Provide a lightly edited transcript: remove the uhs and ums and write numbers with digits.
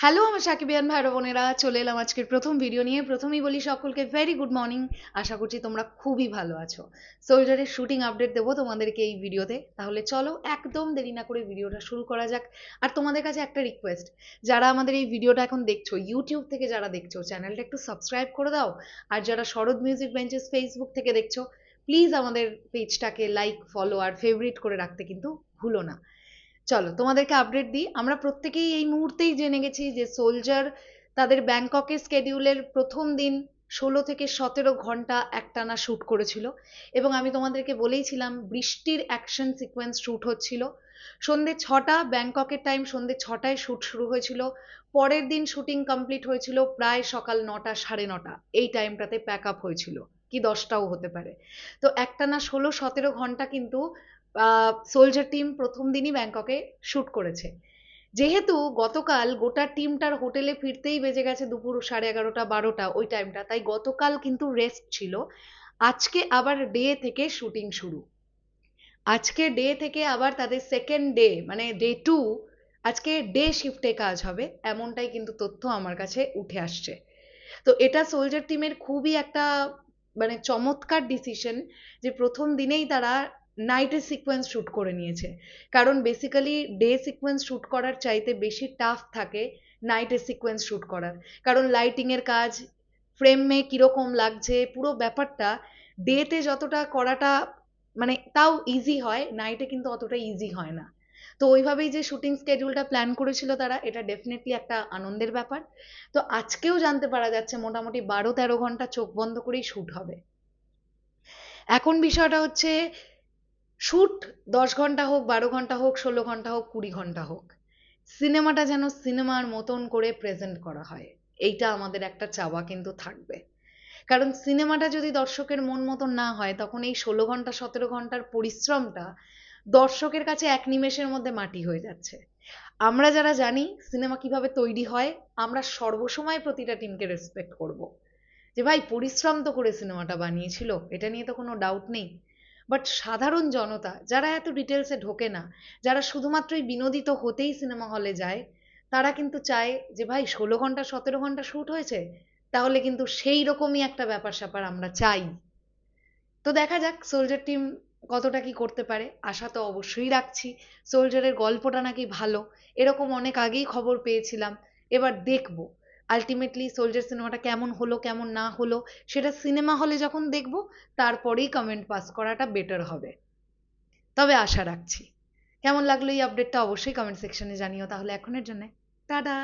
Hello আমার সাকিবিয়ান ভাই বোনেরা, চলে এলাম আজকের প্রথম ভিডিও নিয়ে। প্রথমেই বলি সকলকে ভেরি গুড মর্নিং। আশা করছি তোমরা খুবই ভালো আছো। সোলজারের শুটিং আপডেট দেবো তোমাদেরকে এই ভিডিওতে। তাহলে চলো একদম দেরি না করে ভিডিওটা শুরু করা যাক। আর তোমাদের কাছে একটা রিকোয়েস্ট, যারা আমাদের এই ভিডিওটা এখন দেখছো, ইউটিউব থেকে যারা দেখছো, চ্যানেলটা একটু সাবস্ক্রাইব করে দাও। আর যারা শরৎ মিউজিক বেঞ্চেস ফেসবুক থেকে দেখছো, প্লিজ আমাদের পেজটাকে লাইক, ফলো আর ফেভারিট করে রাখতে কিন্তু ভুলো না। চলো তোমাদেরকে আপডেট দিই। আমরা প্রত্যেকেই এই মুহূর্তেই জেনে গেছি যে সোলজার তাদের ব্যাংককের স্কেডিউলের প্রথম দিন 16 থেকে 17 ঘন্টা একটানা শ্যুট করেছিল। এবং আমি তোমাদেরকে বলেইছিলাম বৃষ্টির অ্যাকশন সিকোয়েন্স শ্যুট হচ্ছিল। সন্ধে 6টা ব্যাংককের টাইম, সন্ধে 6টায় শ্যুট শুরু হয়েছিল। পরের দিন শুটিং কমপ্লিট হয়েছিল প্রায় সকাল 9টা, সাড়ে 9টা, এই টাইমটাতে প্যাক আপ হয়েছিল, কি 10টাও হতে পারে। তো একটানা 16-17 ঘন্টা কিন্তু সোলজার টিম প্রথম দিনই ব্যাংককে শ্যুট করেছে। যেহেতু গতকাল গোটা টিমটার হোটেলে ফিরতেই বেজে গেছে দুপুর 11:30, 12টা ওই টাইমটা, তাই গতকাল কিন্তু রেস্ট ছিল। আজকে আবার ডে থেকে শুটিং শুরু। আজকে ডে থেকে আবার তাদের সেকেন্ড ডে, মানে ডে 2, আজকে ডে শিফটে কাজ হবে, এমনটাই কিন্তু তথ্য আমার কাছে উঠে আসছে। তো এটা সোলজার টিমের খুবই একটা মানে চমৎকার ডিসিশন যে প্রথম দিনেই তারা নাইটের সিকোয়েন্স শ্যুট করে নিয়েছে। কারণ বেসিক্যালি ডে সিকোয়েন্স শ্যুট করার চাইতে বেশি টাফ থাকে নাইটের সিকোয়েন্স শ্যুট করার। কারণ লাইটিংয়ের কাজ, ফ্রেমে কীরকম লাগছে, পুরো ব্যাপারটা ডেতে যতটা করাটা মানে তাও ইজি হয়, নাইটে কিন্তু অতটা ইজি হয় না। তো ওইভাবেই যে শুটিং স্কেডিউলটা প্ল্যান করেছিল তারা, এটা ডেফিনেটলি একটা আনন্দের ব্যাপার। তো আজকেও জানতে পারা যাচ্ছে মোটামুটি 12-13 ঘন্টা চোখ বন্ধ করেই শ্যুট হবে। এখন বিষয়টা হচ্ছে, শ্যুট 10 ঘন্টা হোক, 12 ঘন্টা হোক, 16 ঘন্টা হোক, 20 ঘন্টা হোক, সিনেমাটা যেন সিনেমার মতন করে প্রেজেন্ট করা হয়, এইটা আমাদের একটা চাওয়া কিন্তু থাকবে। কারণ সিনেমাটা যদি দর্শকের মন মতন না হয়, তখন এই 16 ঘন্টা 17 ঘন্টার পরিশ্রমটা দর্শকের কাছে এক নিমেষের মধ্যে মাটি হয়ে যাচ্ছে। আমরা যারা জানি সিনেমা কিভাবে তৈরি হয়, আমরা সর্বসময় প্রতিটা টিমকে রেসপেক্ট করব, যে ভাই পরিশ্রম তো করে সিনেমাটা বানিয়েছিল, এটা নিয়ে তো কোনো ডাউট নেই। বাট সাধারণ জনতা যারা এত ডিটেলসে ঢোকে না, যারা শুধুমাত্রই বিনোদিত হতেই সিনেমা হলে যায়, তারা কিন্তু চায় যে ভাই 16 ঘন্টা 17 ঘন্টা শ্যুট হয়েছে, তাহলে কিন্তু সেই রকমই একটা ব্যাপার স্যাপার আমরা চাই। তো দেখা যাক সোলজার টিম কতটা কি করতে পারে। আশা তো অবশ্যই রাখছি। সোলজারের গল্পটা নাকি ভালো, এরকম অনেক আগেই খবর পেয়েছিলাম। এবার দেখব আলটিমেটলি সোলজার সিনেমাটা কেমন হলো কেমন না হলো, সেটা সিনেমা হলে যখন দেখব তারপরেই কমেন্ট পাস করাটা বেটার হবে। তবে আশা রাখছি। কেমন লাগলো এই আপডেটটা অবশ্যই কমেন্ট সেকশনে জানিও। তাহলে এখনের জন্য টাটা।